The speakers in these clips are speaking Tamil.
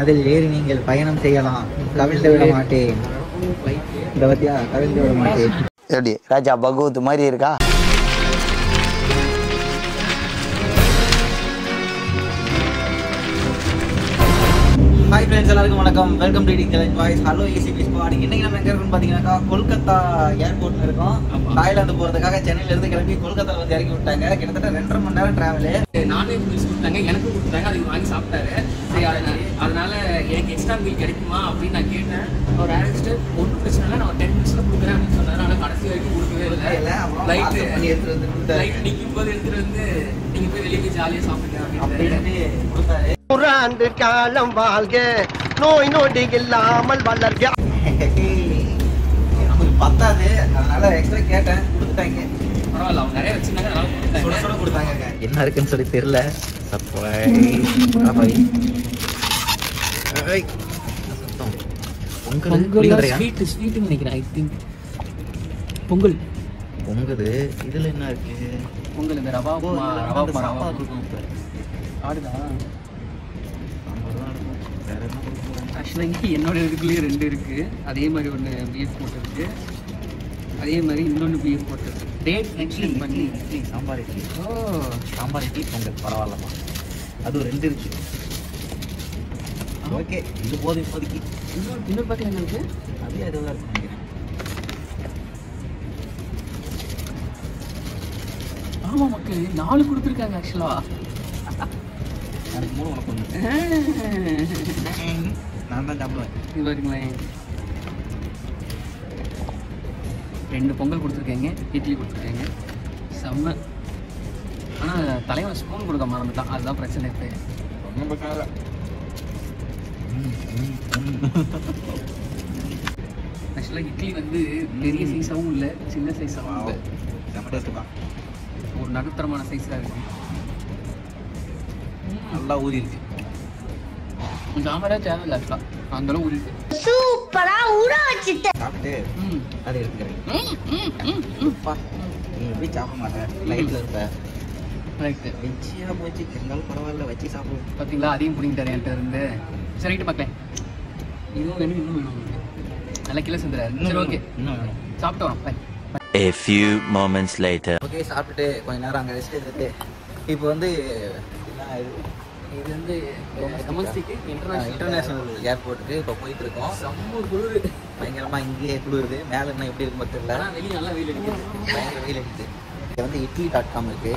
அதில் ஏறி நீங்கள் பயணம் செய்யலாம். கவிழ்ந்து விட மாட்டேன். இந்த பத்தியா கவிழ்ந்து விட மாட்டேன். எப்படி ராஜா பகவத் மாதிரி இருக்கா? ஹாய் ஃப்ரெண்ட்ஸ், எல்லாருக்கும் வணக்கம். Welcome to challenge boys. Hello easy squad. இன்னைக்கு நம்ம எங்க இருக்கோம்னு பாத்தீங்கன்னா கொல்கத்தா ஏர்போர்ட்ல இருக்கோம். தாய்லாந்து போறதுக்காக சென்னையில இருந்து கிளம்பி கொல்கத்தால வந்து இறக்கி விட்டாங்க. கிட்டத்தட்ட 2.5 மணி நேரம் டிராவலு. நானே மீல்ஸ் கொடுத்தாங்க, எனக்கும் கொடுத்தாங்க. அதுக்கு வாங்கி சாப்பிட்டாரு. சரி, அதனால எனக்கு எக்ஸ்ட்ரா மீல் கிடைக்குமா அப்படின்னு நான் கேட்டேன். அவர் ஆரம்பிச்சுட்டு ஒன்றும் பிரச்சனை இல்லை, நான் 10 மினிட்ஸ்ல கொடுக்குறேன் அப்படின்னு சொன்னாரு. ஆனால் கடைசி வரைக்கும் கொடுக்கவே இல்லை. லைட் நிற்கும் போது எடுத்துட்டு வந்து நீங்க போய் வெளியே போய் ஜாலியாக சாப்பிடுங்க அப்படின்னு கொடுத்தாரு. ஆண்டு காலம் வாழ்க, நோய் நொடி இல்லாமல் வளர்க. நமக்கு பத்தாது, அதனால எக்ஸ்ட்ரா கேட்டேன், கொடுத்துட்டாங்க. பரவாயில்ல, அவங்க நிறைய வச்சிருந்தாங்க, அதனால சுட கொடுத்தாங்க. என்ன இருக்குன்னு சொல்லி தெரியல. ஸ்வீட்டுன்னு நினைக்கிறேன். I think Pongal. பொங்குது. இதுல என்ன இருக்கு? பொங்கல் இந்த ரவா இருக்கும். ஆடுதான். ஆக்சுவலாக என்னோட இதுக்குள்ளேயே 2 இருக்கு. அதே மாதிரி ஒன்று பிஎஃப் போட்டிருக்கு, அதே மாதிரி இன்னொன்று பிஎஃப் போட்டிருக்கு. டேட் மென்ஷன் பண்ணி இட்லி, சாம்பார் இட்லி. சாம்பார் இட்லி பொங்கல் பரவாயில்லம்மா. அது 2 இருக்கு. ஓகே, இது போதும் இப்போதைக்கு. இன்னொரு பாக்கெட் என்ன இருக்கு? அதே அதுதான் இருக்கு நினைக்கிறேன். ஆமா மக்கள் 4 கொடுத்துருக்காங்க. ஆக்சுவலா எனக்கு 3 உனக்கு 1. நான் தான் சாப்பிடுவேன். இது பாருங்களேன், 2 பொங்கல் கொடுத்துருக்கீங்க, இட்லி கொடுத்துருக்கீங்க. செம்ம. ஆனால் தலைவன் ஸ்பூன் கொடுக்க மறந்துட்டான், அதுதான் பிரச்சனை. இப்போ ஒன்றும் பிரச்சனை இல்லை. ஆக்சுவலாக இட்லி வந்து பெரிய சைஸாகவும் இல்லை, சின்ன சைஸாகவும் இல்லை. ஒரு நடுத்தரமான சைஸாக இருக்கு. நல்லா ஊறி இருக்கு. சாம்பாரா தேவையில்லை, ஆக்சுவலாக அந்தளவு ஊறி இருக்கு. சூப்பரா ஊற வச்சுட்டு சாப்பிட்டு அதை எடுத்துக்கிறேன். நீ எப்படி சாப்பிட மாட்டேன், லைட்ல இருப்ப. ரைட்டு, வெச்சியாக போச்சு. இருந்தாலும் பரவாயில்ல, வச்சு சாப்பிடுவோம். பார்த்தீங்களா, அதையும் பிடிங்கிட்டாரு என்கிட்ட இருந்து. சரிட்டு பார்க்கேன். இதுவும் வேணும், இன்னும் வேணும். நல்லா கிலோ செஞ்சுறாரு. சரி, ஓகே, இன்னும் வேணும். சாப்பிட்டு வரோம். Bye. A few moments later. Okay, சாப்பிட்டுட்டு கொஞ்ச நேரம் அங்கே ரெஸ்ட் எடுத்துட்டு இப்போ வந்து இது வந்து டொமஸ்டிக் இன்டர்நேஷனல் ஏர்போர்ட்டுக்கு இப்போ போயிட்டு இருக்கோம். செம்ம குளிர், பயங்கரமாக இங்கேயே குளிருது. மேலே என்ன எப்படி இருக்கும் தெரியல. ஆனால் வெளியே நல்லா வெயில் அடிக்குது. பயங்கர வெயில் அடிக்குது. இங்கே வந்து ittli.com இருக்கு.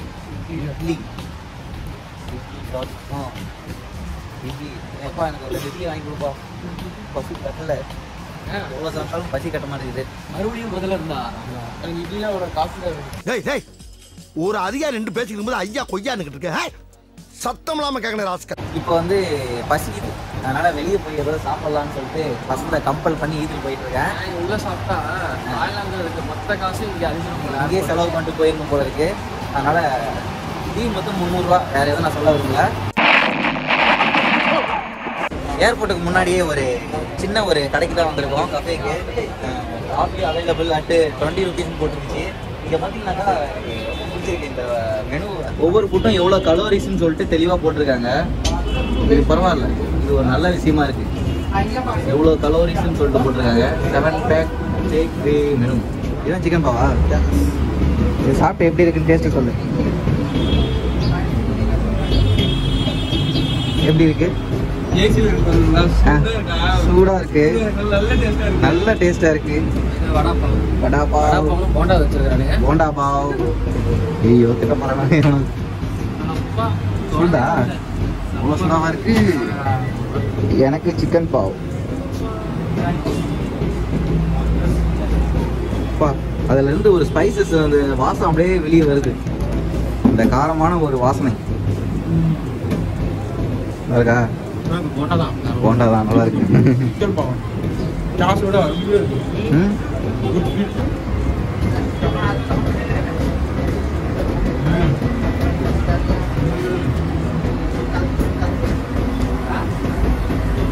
இட்லி இட்லி எப்பா எனக்கு ஒரு இட்லி வாங்கி கொடுப்பா. பசி கட்டலை. எவ்வளோ சாப்பிட்டாலும் பசி கட்ட மாட்டேங்குது. மறுபடியும் முதல்ல இருந்தா எனக்கு இட்லிலாம் ஒரு காசு. ஒரு அதிகாரி 2 பேசிக்கும் போது ஐயா கொய்யான்னு இருக்க சத்தம் இல்லாம கேட்கணும் ராஸ்கர். இப்போ வந்து பசிக்குது, அதனால வெளியே போய் ஏதோ சாப்பிடலாம்னு சொல்லிட்டு பசங்களை கம்பல் பண்ணி ஈதுக்கு போயிட்டு இருக்கேன். உள்ள சாப்பிட்டா தாய்லாந்து இருக்க மொத்த காசு இங்கே இங்கேயே செலவு பண்ணிட்டு போயிருக்கும் போல இருக்கு. அதனால டீ மொத்தம் 300 ரூபா. வேற எதுவும் நான் சொல்ல விரும்பல. ஏர்போர்ட்டுக்கு முன்னாடியே ஒரு சின்ன ஒரு கடைக்கு தான் வந்திருக்கோம், கஃபேக்கு. காஃபி அவைலபிள் அட் 20 rupees போட்டுருந்துச்சு. இங்கே பார்த்தீங்கன்னாக்கா பிடிச்சிருக்கு இந்த மெனு. ஒவ்வொரு ஃபுட்டும் எவ்வளோ கலோரிஸ்ன்னு சொல்லிட்டு தெளிவாக போட்டிருக்காங்க. இது பரவாயில்ல, இது ஒரு நல்ல விஷயமா இருக்கு. எவ்வளோ கலோரிஸ்ன்னு சொல்லிட்டு போட்டிருக்காங்க. 7 பேக் டேக் வே மெனு. இதுதான் சிக்கன் பாவா. இது சாப்பிட்டு எப்படி இருக்குன்னு டேஸ்ட்டு சொல்லு. எப்படி இருக்கு? சூடா இருக்கு, நல்ல டேஸ்டா இருக்கு. வடா பாவ், போண்டா வச்சிருக்காங்க. போண்டா பாவ். ஐயோ திட்ட போறாங்க. சூடா, அவ்வளோ சூடாவா இருக்கு. எனக்கு சிக்கன் பாவ். அதுல இருந்து ஒரு ஸ்பைசஸ், அந்த வாசம் அப்படியே வெளியே வருது. இந்த காரமான ஒரு வாசனை இருக்கா? போண்டா தான் நல்லா இருக்கு.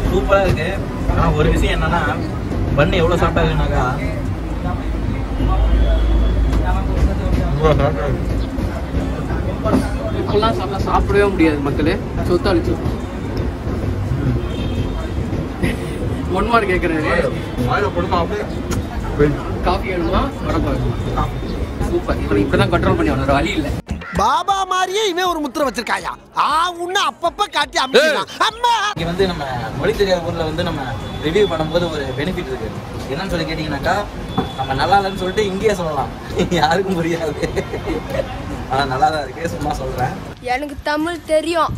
சூப்பரா இருக்கு. ஆனா ஒரு விஷயம் என்னன்னா, பண்ணு எவ்வளவு சாப்பிட்டாங்கன்னாக்கா இப்பெல்லாம் சாப்பிடவே முடியாது மக்களே, சொத்து அழிச்சு. ஒன் மார்க் கேட்குறாரு. காஃபி வேணுமா வடை வேணுமா? சூப்பர். இவன் இப்படிதான் கண்ட்ரோல் பண்ணி வர வழி இல்லை. பாபா மாதிரியே இவன் ஒரு முத்திரை வச்சிருக்காயா. உன்ன அப்பப்ப காட்டி அமைக்கலாம். அம்மா இங்க வந்து நம்ம மொழி தெரியாத ஊர்ல வந்து நம்ம ரிவ்யூ பண்ணும்போது ஒரு பெனிஃபிட் இருக்கு. என்னன்னு சொல்லி கேட்டீங்கன்னாக்கா நம்ம நல்லா இல்லைன்னு சொல்லிட்டு இங்கேயே சொல்லலாம், யாருக்கும் புரியாது. ஆனா நல்லா தான் இருக்கு, சும்மா சொல்றேன். எனக்கு தமிழ் தெரியும்,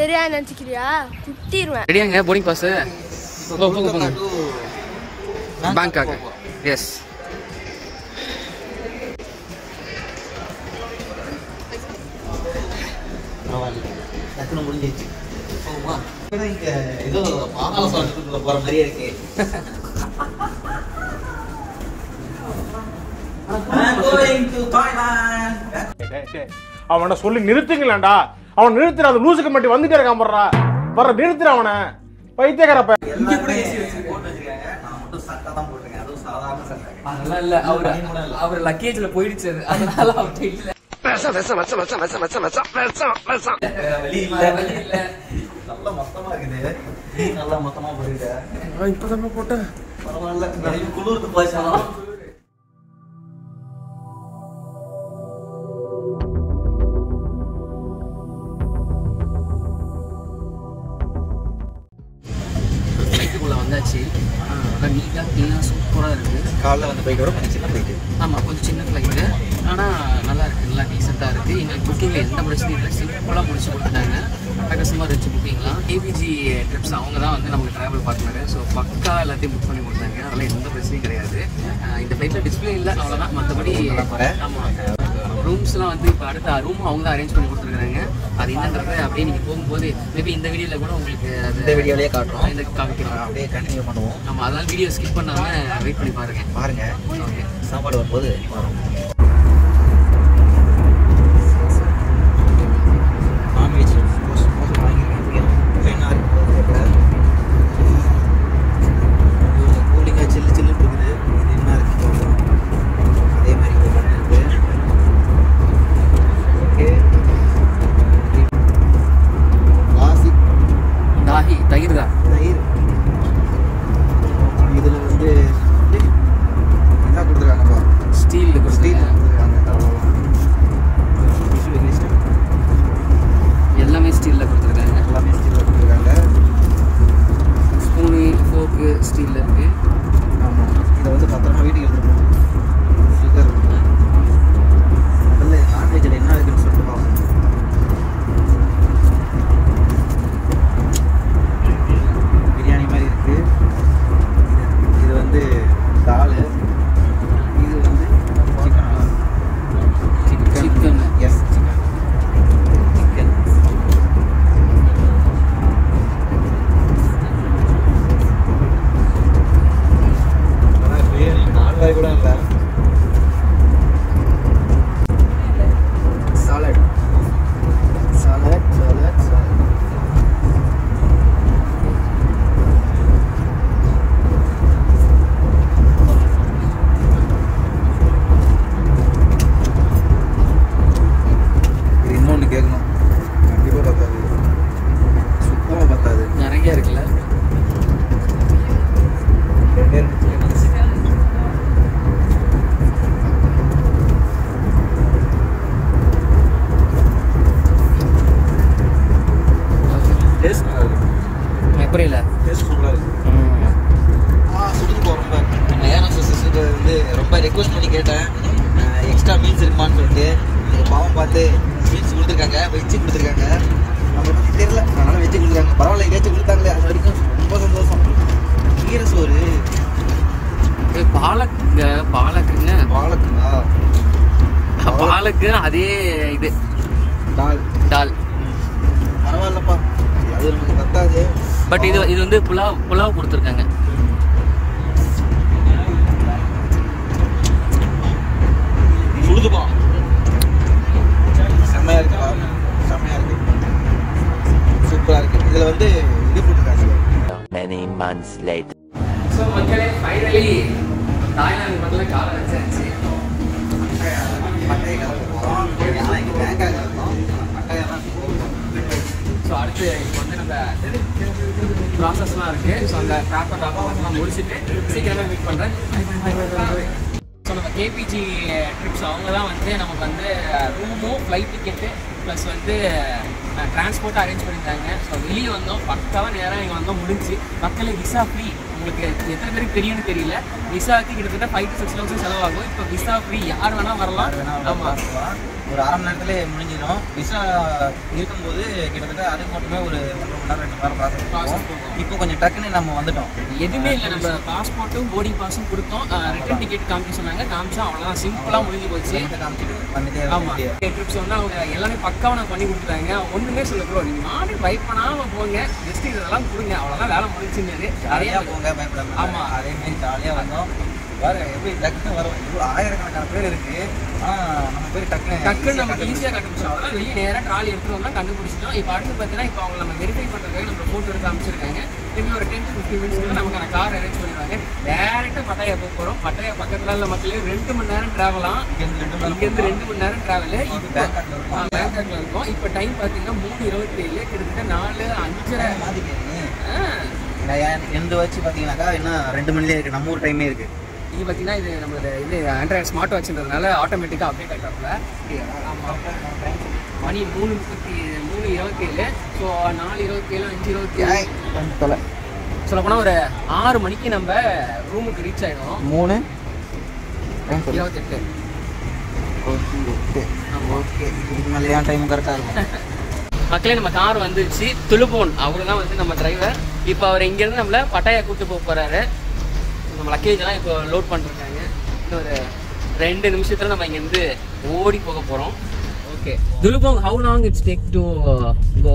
தெரியாது நினைச்சுக்கிறியா? குத்திடுவேன். ரெடியாங்க போர்டிங் பாஸ்? போங்க பேங்காக். எஸ். டக்குனு முடிஞ்சிச்சு. இங்க ஏதோ பாதாள சாலத்துக்குள்ள போற மாதிரியே இருக்கு. அவனை சொல்லி நிறுத்துங்களேன்டா. அவன் நிறுத்துற அந்த லூசுக்கு மட்டும் வந்துட்டே இருக்கான். வர்ற நிறுத்துற அவனை பைத்தியக்காரப்ப. இங்க கூட ஏசி போட்டு வச்சிருக்காங்க. நான் மட்டும் சட்டை தான் போட்டுருக்கேன், அதுவும் சாதாரண சட்டை. அதெல்லாம் இல்ல, அவர் லக்கேஜ்ல போயிடுச்சு, அதனால அவர்கிட்ட இல்ல. நல்லா மொத்தமா இருக்குது. நீ நல்லா மொத்தமா போயிட்ட. இப்பதானே போட்டேன். பரவாயில்ல, நிறைய குளிர்ந்து போச்சாலும். ஃப்ளைட்டுக்குள்ள வந்தாச்சு. அதான் நீட்டாக க்ளீனாக சூப்பராக இருக்குது. காலைல வந்து போயிட்டு வர கொஞ்சம் சின்ன போயிட்டு. ஆமாம், கொஞ்சம் சின்ன ஃப்ளைட்டு, ஆனால் நல்லா இருக்குது, நல்லா டீசெண்டாக இருக்குது. எங்களுக்கு புக்கிங்கில் எந்த பிரச்சனையும் இல்லை, சிம்பிளாக முடிச்சு கொடுத்துட்டாங்க. அட்டகாசமாக இருந்துச்சு புக்கிங்லாம். ஏபிஜி ட்ரிப்ஸ் அவங்க தான் வந்து நமக்கு ட்ராவல் பார்ட்னர். ஸோ பக்கா எல்லாத்தையும் புக் பண்ணி கொடுத்தாங்க, அதெல்லாம் எந்த பிரச்சனையும் கிடையாது. இந்த ஃப்ளைட்டில் டிஸ்பிளே இல்லை, அவ்வளோதான். மற்றபடி ஆமாம், ரூம்ஸ்லாம் வந்து இப்போ அடுத்த ரூம் அவங்க தான் அரேஞ்ச் பண்ணி கொடுத்துருக்காங்க. அது என்னன்றது அப்படியே நீங்கள் போகும்போது மேபி இந்த வீடியோவில் கூட உங்களுக்கு இந்த வீடியோலயே காட்டுறோம், இந்த காமிக்கிறோம். அப்படியே கண்டினியூ பண்ணுவோம். நம்ம அதெல்லாம் வீடியோ ஸ்கிப் பண்ணாமல் வெயிட் பண்ணி பாருங்க. ஓகே, சாப்பாடு வரும்போது வரும். நான்வெஜ் வாங்கியிருக்கேன். என்ன கூலிங்காக சில்லு சில்லுன்னு இருக்குது. இது என்ன இருக்குது அதே மாதிரி ஒரு பண்ண இருக்குது. ஓகே, தாஹி தயிர் தான். தயிர். இதில் வந்து என்ன கொடுத்துருக்காங்கப்பா? ஸ்டீல் கொடுத்துருக்காங்க. எல்லாமே ஸ்டீலில் கொடுத்துருக்காங்க. எல்லாமே ஸ்டீலில் கொடுத்துருக்காங்க. ஸ்பூனு ஃபோர்க்கு ஸ்டீலில் இருக்குது. ஆமாம், இதை வந்து பத்திரமா வீட்டுக்கு எடுத்துருக்கோம். சுகர் முதல்ல நான்வெஜ்ஜில் என்ன இருக்குன்னு சொல்லிட்டு பார்ப்போம். பிரியாணி மாதிரி இருக்குது. இது வந்து தால். இது வந்து சிக்கன். S, chicken. நாலு கூட இல்லை. சாலட். இது இன்னொன்று கேட்கணும், கண்டிப்பாக பத்தாது, சுத்தமாக பத்தாது. நிறைய இருக்குல்ல. ரெண்டே ரெண்டு சிக்கன். டேஸ்ட் நல்லா இருக்கு. எப்படி இல்லை? டேஸ்ட் சூப்பராக இருக்கு. சுடுது போ ரொம்ப. நம்ம ஏன்னா சிஸ்டர் வந்து ரொம்ப ரெக்வஸ்ட் பண்ணி கேட்டேன், எக்ஸ்ட்ரா மீல்ஸ் இருக்குமான்னு சொல்லிட்டு. எனக்கு பாவம் பார்த்து மீல்ஸ் கொடுத்துருக்காங்க, வெஜ்ஜு கொடுத்துருக்காங்க. நம்ம பற்றி தெரியல, அதனால வெஜ்ஜு கொடுத்துருக்காங்க. பரவாயில்ல, எங்கேயாச்சும் கொடுத்தாங்களே, அது வரைக்கும் ரொம்ப சந்தோஷம். கீரை சோறு. பாலக்குங்க. பாலக்குங்களா? பாலக்கு அதே இது டால். பரவாயில்லப்பா, அது நமக்கு பத்தாது. பட் இது வந்து புலாவ் கொடுத்துருக்காங்க. சுடுதுப்பா, செம்மையா இருக்குப்பா, செம்மையா இருக்கு, சூப்பரா இருக்கு. இதுல வந்து இது போட்டுருக்காங்க. Many months later. ஸோ மக்களே, ஃபைனலி தாய்லாந்து மட்டும் காலை வச்சாச்சு. பட்டையை கலக்க போகிறோம். ஆனால் இங்கே பேங்காக இருக்கோம், பட்டையெல்லாம். ஸோ அடுத்து இப்போ வந்து நம்ம ப்ராசஸ்லாம் இருக்குது. ஸோ அந்த ப்ராப்பர் டாக்குமெண்ட்லாம் முடிச்சுட்டு சீக்கிரமே மீட் பண்ணுறேன். ஸோ நம்ம கேபிஜி ட்ரிப்ஸ் அவங்க தான் வந்து நமக்கு வந்து ரூமும் ஃப்ளைட் டிக்கெட்டு ப்ளஸ் வந்து டிரான்ஸ்போர்ட் அரேஞ்ச் பண்ணியிருந்தாங்க. ஸோ வெளியே வந்தோம், பக்காவாக நேரம் இங்கே வந்தோம், முடிஞ்சு. மக்களே விசா ஃப்ரீ. உங்களுக்கு எத்தனை பேருக்கு தெரியும்னு தெரியல, விசாவுக்கு கிட்டத்தட்ட 5 to 6 lakhs செலவாகும். இப்போ விசா ஃப்ரீ, யார் வேணால் வரலாம். ஆமாம், ஒரு 1/2 மணி நேரத்திலே முடிஞ்சிடும். விசா இருக்கும்போது கிட்டத்தட்ட அதுக்கு மட்டுமே ஒரு 1.5 மணி நேரம் 2 மணி நேரம் ப்ராசஸ் போகும். இப்போ கொஞ்சம் டக்குன்னு நம்ம வந்துட்டோம். எதுவுமே இல்லை, நம்ம பாஸ்போர்ட்டும் போர்டிங் பாஸும் கொடுத்தோம், ரிட்டர்ன் டிக்கெட் காமிக்க சொன்னாங்க, காமிச்சா அவ்வளோதான், சிம்பிளாக முடிஞ்சு போச்சு. ஆமாம், ட்ரிப்ஸ் வந்து அவங்க எல்லாமே பக்காவாக நான் பண்ணி கொடுத்துட்டாங்க. ஒன்றுமே சொல்ல ப்ரோ, நீங்கள் மாடி பயப்படாமல் போங்க, ஜஸ்ட் இதெல்லாம் கொடுங்க, அவ்வளோதான், வேலை முடிஞ்சுன்னு. நிறையா போங்க, பயப்படாம. ஆமாம், அதேமாரி ஜாலியாக வந்தோம். வேறு எப்படி டக்குன்னு வரும், இவ்வளோ ஆயிரக்கணக்கான பேர் இருக்குது. ஆனால் நம்ம பேர் டக்குன்னு நமக்கு ஈஸியாக கண்டுபிடிச்சோம். வெளியே நேராக ட்ராலி எடுத்துகிட்டு கண்டுபிடிச்சிட்டோம். இப்போ அடுத்து பார்த்தீங்கன்னா இப்போ அவங்க நம்ம வெரிஃபை பண்ணுறதுக்காக நம்ம ஃபோட்டோ எடுத்து அமைச்சிருக்காங்க. திரும்பி ஒரு 10 to 15 minutes நமக்கான கார் அரேஞ்ச் பண்ணிடுவாங்க. டேரெக்டாக பட்டாயா போக போகிறோம். பட்டாயா பக்கத்தில் உள்ள மக்களே 2 மணி நேரம் ட்ராவலாம். இங்கேருந்து 2 மணி நேரம் ட்ராவலு. இப்போ பேங்காக்ல இருக்கும். இப்போ டைம் பார்த்தீங்கன்னா 3:27, கிட்டத்தட்ட 4:05. எந்த வச்சு பார்த்தீங்கன்னாக்கா இன்னும் 2 மணிலே இருக்குது, நம்ம ஊர் டைமே இருக்குது. இது பார்த்தீங்கன்னா இது நம்மளோட இது ஆண்ட்ராய்டு ஸ்மார்ட் வாட்ச்ன்றதுனால ஆட்டோமேட்டிக்காக அப்டேட் ஆகிட்டாப்புல. மணி 3:27. ஸோ 4:27, 5:27 சொல்லப்போனால் ஒரு 6 மணிக்கு நம்ம ரூமுக்கு ரீச் ஆகிடும். 3:28. ஓகே, இதுக்கு மேலே ஏன் டைமும் கரெக்டாக இருக்கும். மக்களே நம்ம கார் வந்துருச்சு. துலுபோன் அவர் தான் வந்து நம்ம டிரைவர். இப்போ அவர் இங்கேருந்து நம்மளை பட்டாயா கூப்பிட்டு போக போகிறாரு. நம்ம லக்கேஜெல்லாம் இப்போ லோட் பண்ணிருக்காங்க. இன்னும் ஒரு 2 நிமிஷத்தில் நம்ம இங்கேருந்து ஓடி போக போகிறோம். ஓகே, துலுபோங், how long it take to go?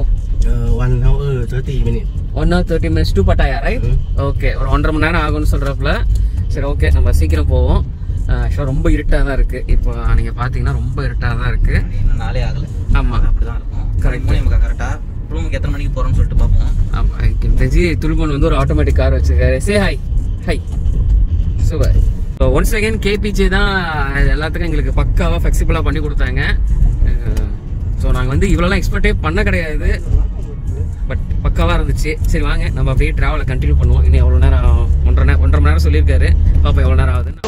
1 hour 30 minutes. 1 hour 30 minutes to பட்டாயா, right? Okay, ஒரு 1.5 மணி நேரம் ஆகும்னு சொல்கிறப்பல. சரி, ஓகே, நம்ம சீக்கிரம் போவோம். ரொம்ப இருட்டாக தான் இருக்குது. இப்போ நீங்கள் பார்த்தீங்கன்னா ரொம்ப இருட்டாக தான் இருக்குது. இன்னும் நாளே ஆகலை. ஆமாம், அப்படி தான் இருக்கும். கரெக்ட். நமக்கு கரெக்டாக ரூமுக்கு எத்தனை மணிக்கு போகிறோம்னு சொல்லிட்டு பார்ப்போம். ஆமாம், எனக்கு தெரிஞ்சு துலுபோன் வந்து ஒரு ஆட்டோமேட்டிக் கார் வச்சுருக்காரு. Say hi. Super. So once again KPJ தான் எல்லாத்துக்கும் எங்களுக்கு பக்காவாக ஃப்ளெக்சிபிளாக பண்ணி கொடுத்தாங்க. ஸோ நாங்கள் வந்து இவ்வளோலாம் எக்ஸ்பெக்டே பண்ண கிடையாது, பட் பக்காவாக இருந்துச்சு. சரி வாங்க நம்ம அப்படியே ட்ராவலை கண்டினியூ பண்ணுவோம். இன்னும் எவ்வளோ நேரம், 1.5 மணி நேரம் சொல்லியிருக்காரு. பாப்பா எவ்வளோ நேரம் ஆகுதுன்னு.